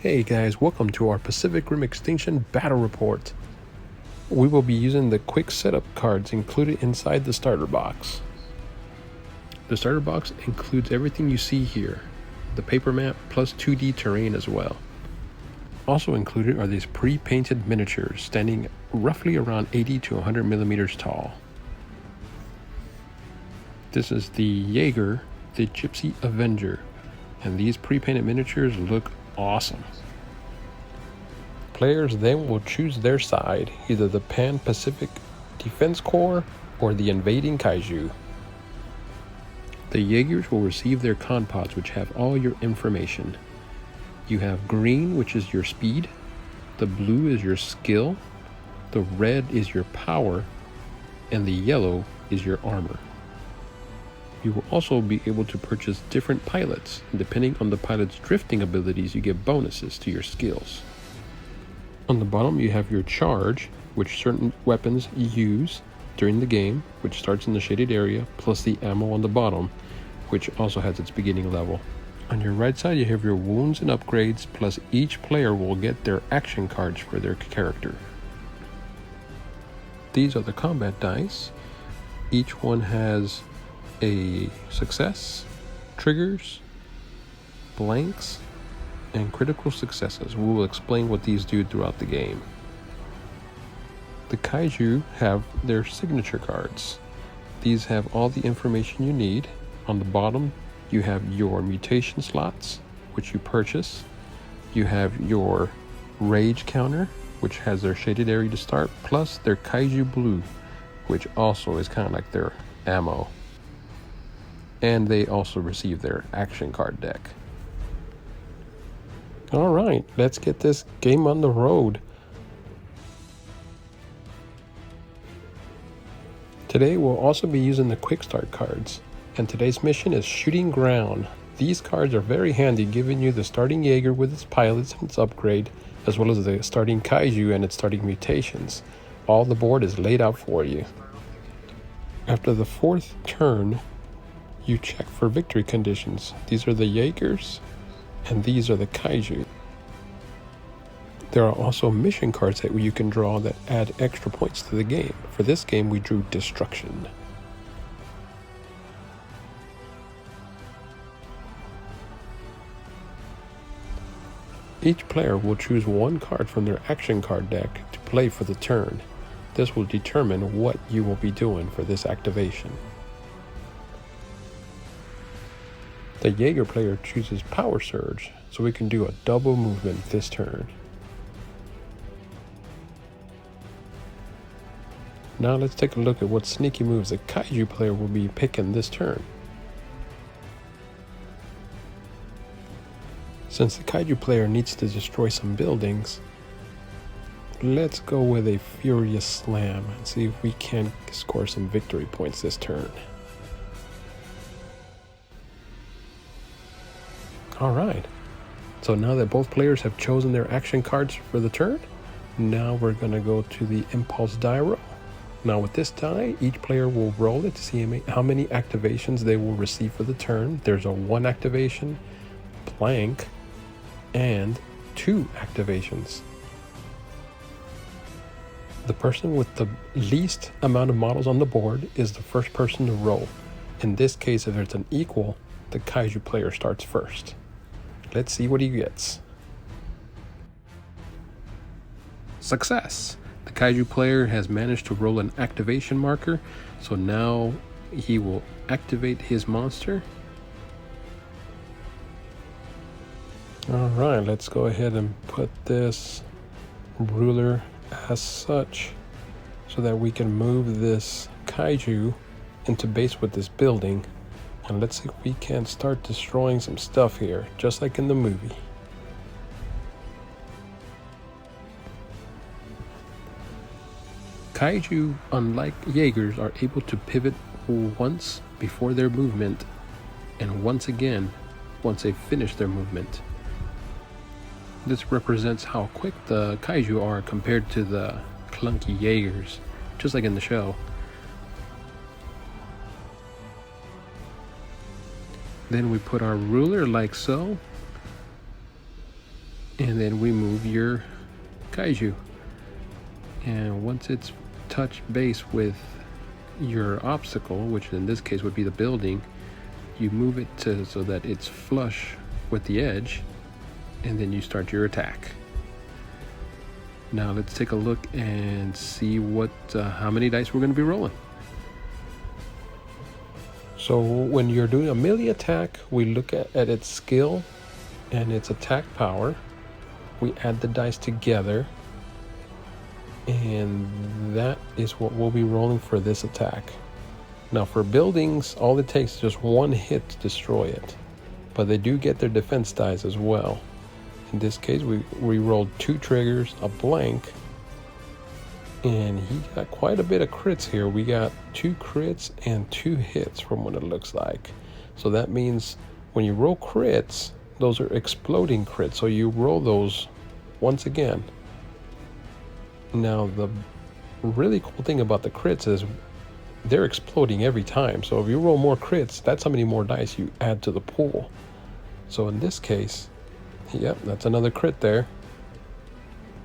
Hey guys, welcome to our Pacific Rim Extinction Battle Report. We will be using the quick setup cards included inside the starter box. The starter box includes everything you see here, the paper map plus 2D terrain as well. Also included are these pre-painted miniatures standing roughly around 80 to 100 millimeters tall. This is the Jaeger, the Gipsy Avenger, and these pre-painted miniatures look awesome. Players then will choose their side, either the Pan-Pacific Defense Corps or the invading kaiju. The Jaegers will receive their con pods, which have all your information. You have green, which is your speed, the blue is your skill, the red is your power, and the yellow is your armor. You will also be able to purchase different pilots, and depending on the pilot's drifting abilities, you get bonuses to your skills. On the bottom, you have your charge, which certain weapons use during the game, which starts in the shaded area, plus the ammo on the bottom, which also has its beginning level. On your right side, you have your wounds and upgrades, plus each player will get their action cards for their character. These are the combat dice. Each one has a success, triggers, blanks, and critical successes. We will explain what these do throughout the game. The kaiju have their signature cards. These have all the information you need. On the bottom, you have your mutation slots, which you purchase. You have your rage counter, which has their shaded area to start, plus their kaiju blue, which also is kind of like their ammo. And they also receive their action card deck. All right, let's get this game on the road. Today we'll also be using the quick start cards, and today's mission is shooting ground. These cards are very handy, giving you the starting Jaeger with its pilots and its upgrade, as well as the starting kaiju and its starting mutations. All the board is laid out for you. After the fourth turn, you check for victory conditions. These are the Jaegers, and these are the kaiju. There are also mission cards that you can draw that add extra points to the game. For this game, we drew Destruction. Each player will choose one card from their action card deck to play for the turn. This will determine what you will be doing for this activation. The Jaeger player chooses Power Surge, so we can do a double movement this turn. Now let's take a look at what sneaky moves the kaiju player will be picking this turn. Since the kaiju player needs to destroy some buildings, let's go with a Furious Slam and see if we can score some victory points this turn. Alright, so now that both players have chosen their action cards for the turn, now we're going to go to the Impulse Die Roll. Now with this die, each player will roll it to see how many activations they will receive for the turn. There's a 1 activation, blank, and 2 activations. The person with the least amount of models on the board is the first person to roll. In this case, if it's an equal, the kaiju player starts first. Let's see what he gets. Success! The kaiju player has managed to roll an activation marker, so now he will activate his monster. Alright, let's go ahead and put this ruler as such so that we can move this kaiju into base with this building. And let's see if we can start destroying some stuff here, just like in the movie. Kaiju, unlike Jaegers, are able to pivot once before their movement, and once again once they finish their movement. This represents how quick the Kaiju are compared to the clunky Jaegers, just like in the show. Then we put our ruler like so. and then remove your kaiju. And once it's touched base with your obstacle, which in this case would be the building, you move it so that it's flush with the edge, and then you start your attack. Now let's take a look and see how many dice we're going to be rolling. So when you're doing a melee attack, we look at its skill and its attack power. We add the dice together, and that is what we'll be rolling for this attack. Now for buildings, all it takes is just one hit to destroy it, but they do get their defense dice as well. In this case, we rolled 2 triggers, a blank, and he got quite a bit of crits here. We got 2 crits and 2 hits from what it looks like. So that means when you roll crits, those are exploding crits, so you roll those once again. Now the really cool thing about the crits is they're exploding every time. So if you roll more crits, that's how many more dice you add to the pool. So in this case, yep, that's another crit there.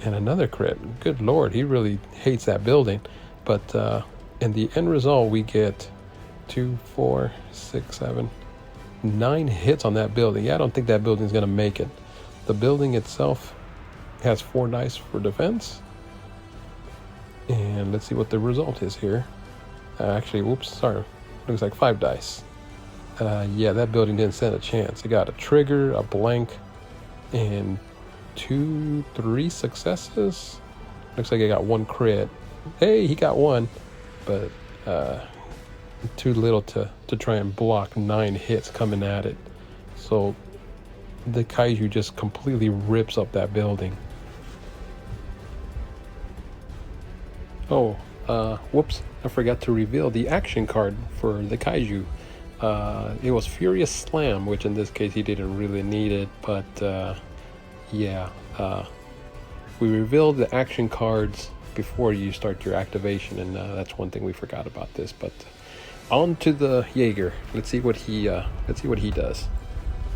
And another crit. Good Lord, he really hates that building. But in the end result, we get 2, 4, 6, 7, 9 hits on that building. Yeah, I don't think that building's going to make it. The building itself has 4 dice for defense. And let's see what the result is here. Actually, whoops, sorry. Looks like 5 dice. Yeah, that building didn't stand a chance. It got a trigger, a blank, and 2, 3 successes. Looks like it got 1 crit. Hey, he got 1, but too little to try and block 9 hits coming at it. So the kaiju just completely rips up that building. Oh, whoops, I forgot to reveal the action card for the kaiju. It was Furious Slam, which in this case he didn't really need it, but yeah, we revealed the action cards before you start your activation, and that's one thing we forgot about this. But on to the Jaeger. Let's see what he does.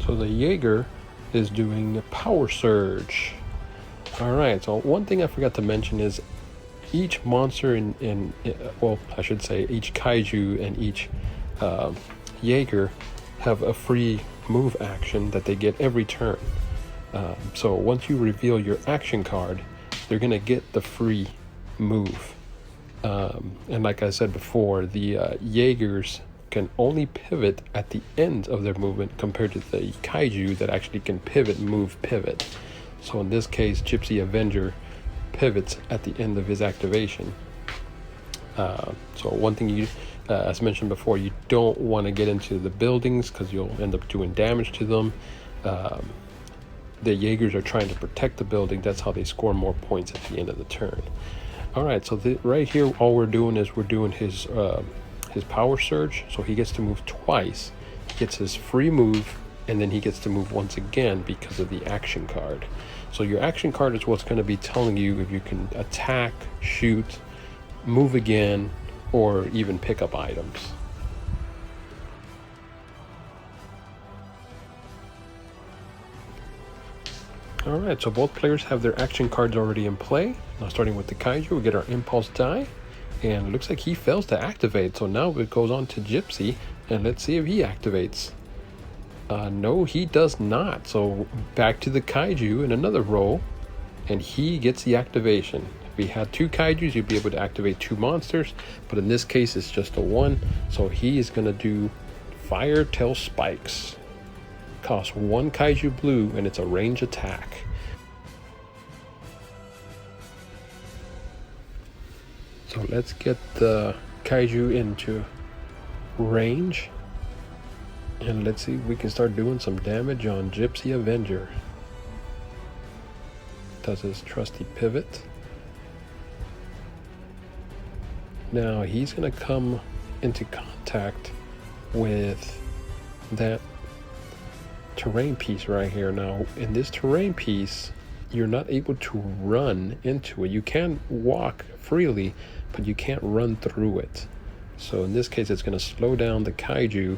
So the Jaeger is doing Power Surge. All right. So one thing I forgot to mention is each monster well, I should say each kaiju and each Jaeger have a free move action that they get every turn. So once you reveal your action card, they're gonna get the free move. And like I said before, the Jaegers can only pivot at the end of their movement compared to the kaiju that actually can pivot, move, pivot. So in this case, Gipsy Avenger pivots at the end of his activation. So one thing you, as mentioned before, you don't want to get into the buildings because you'll end up doing damage to them. The Jaegers are trying to protect the building. That's how they score more points at the end of the turn. All right, so right here, all we're doing is we're doing his Power Surge. So he gets to move twice. He gets his free move, and then he gets to move once again because of the action card. So your action card is what's going to be telling you if you can attack, shoot, move again, or even pick up items. All right, so both players have their action cards already in play. Now starting with the kaiju, we get our impulse die, and it looks like he fails to activate. So now it goes on to Gipsy, and let's see if he activates. No, he does not. So back to the kaiju in another roll, and he gets the activation. If we had 2 kaijus, you'd be able to activate 2 monsters, but in this case, it's just a 1. So he is going to do Fire Tail Spikes. Costs 1 kaiju blue, and it's a range attack. So let's get the kaiju into range. And let's see if we can start doing some damage on Gipsy Avenger. Does his trusty pivot. Now he's going to come into contact with that terrain piece right here. Now in this terrain piece, you're not able to run into it. You can walk freely, but you can't run through it. So in this case, it's going to slow down the kaiju.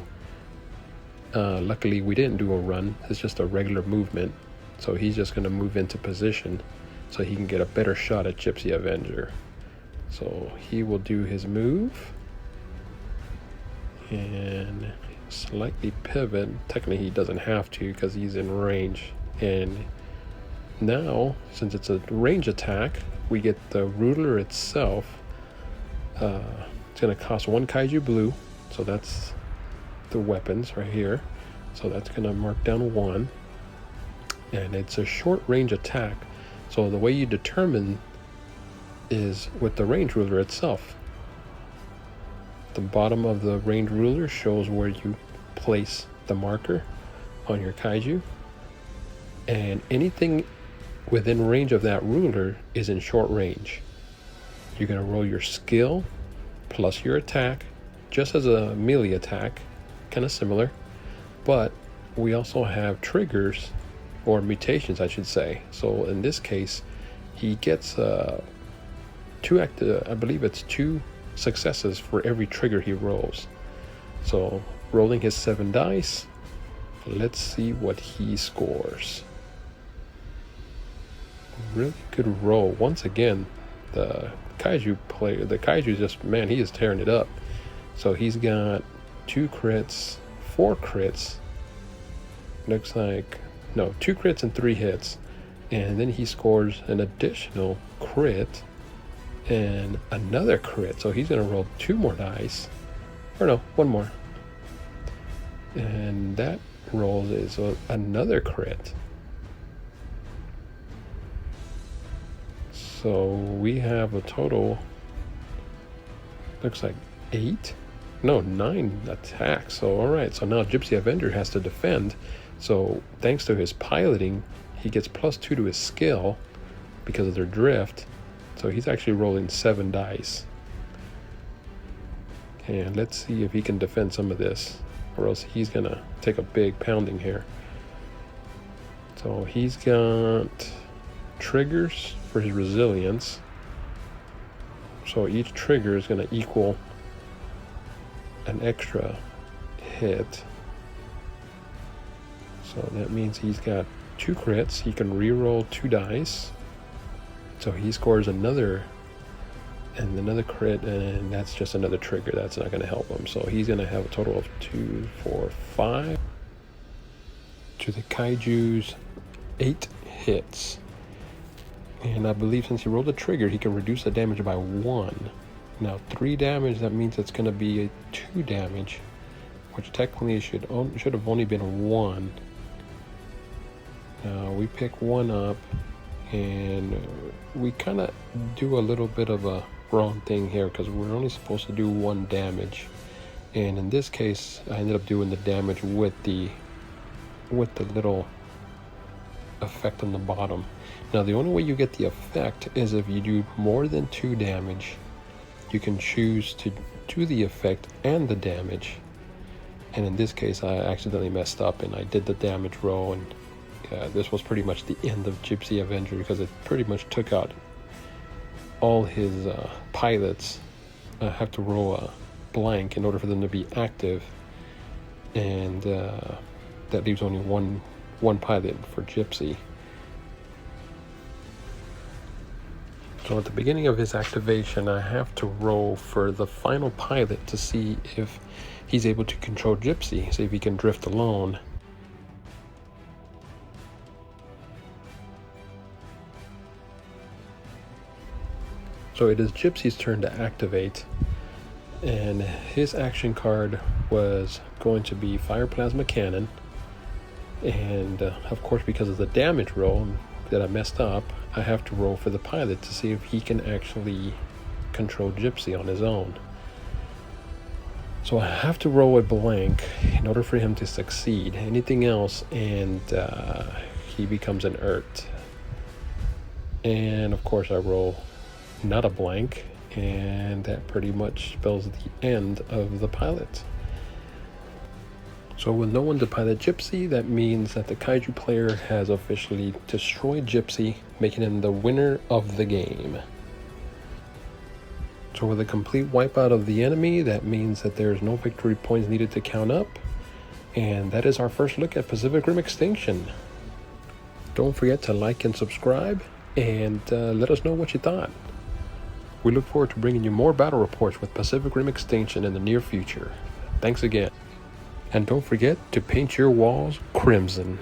Luckily we didn't do a run, it's just a regular movement. So he's just going to move into position so he can get a better shot at Gipsy Avenger. So he will do his move and slightly pivot. Technically he doesn't have to because he's in range. And now, since it's a range attack, we get the ruler itself. It's going to cost 1 kaiju blue, so that's the weapons right here. So that's going to mark down 1. And it's a short range attack. So the way you determine is with the range ruler itself. The bottom of the range ruler shows where you place the marker on your kaiju. And anything within range of that ruler is in short range. You're going to roll your skill plus your attack, just as a melee attack, kind of similar. But we also have triggers, or mutations I should say. So in this case, he gets I believe it's 2 successes for every trigger he rolls. So rolling his 7 dice, let's see what he scores. Really good roll. Once again, the kaiju just, man, he is tearing it up. So he's got 2 crits, 4 crits, looks like, no, 2 crits and 3 hits. And then he scores an additional crit and another crit. So he's going to roll 2 more dice. Or no, 1 more. And that roll is another crit. So we have a total, looks like 9 attacks. So alright, so now Gipsy Avenger has to defend. So thanks to his piloting, he gets +2 to his skill because of their drift. So he's actually rolling 7 dice. And let's see if he can defend some of this, or else he's gonna take a big pounding here. So he's got triggers for his resilience. So each trigger is going to equal an extra hit. So that means he's got 2 crits. He can re-roll 2 dice. So he scores another crit, and that's just another trigger. That's not going to help him. So he's going to have a total of 2, 4, 5. To the kaiju's 8 hits. And I believe since he rolled a trigger, he can reduce the damage by 1. Now 3 damage, that means it's going to be a 2 damage, which technically should have only been 1. Now we pick 1 up, and we kind of do a little bit of a wrong thing here because we're only supposed to do 1 damage. And in this case, I ended up doing the damage with the little effect on the bottom. Now the only way you get the effect is if you do more than 2 damage. You can choose to do the effect and the damage. And in this case I accidentally messed up and I did the damage roll, and this was pretty much the end of Gipsy Avenger because it pretty much took out all his pilots. I have to roll a blank in order for them to be active, and that leaves only one pilot for Gipsy. So at the beginning of his activation, I have to roll for the final pilot to see if he's able to control Gipsy, see if he can drift alone. So it is Gipsy's turn to activate, and his action card was going to be Fire Plasma Cannon. And of course, because of the damage roll that I messed up, I have to roll for the pilot to see if he can actually control Gipsy on his own. So I have to roll a blank in order for him to succeed. Anything else and he becomes inert. And of course I roll not a blank, and that pretty much spells the end of the pilot. So with no one to pilot Gipsy, that means that the kaiju player has officially destroyed Gipsy, making him the winner of the game. So with a complete wipeout of the enemy, that means that there's no victory points needed to count up. And that is our first look at Pacific Rim Extinction. Don't forget to like and subscribe, and let us know what you thought. We look forward to bringing you more battle reports with Pacific Rim Extinction in the near future. Thanks again. And don't forget to paint your walls crimson.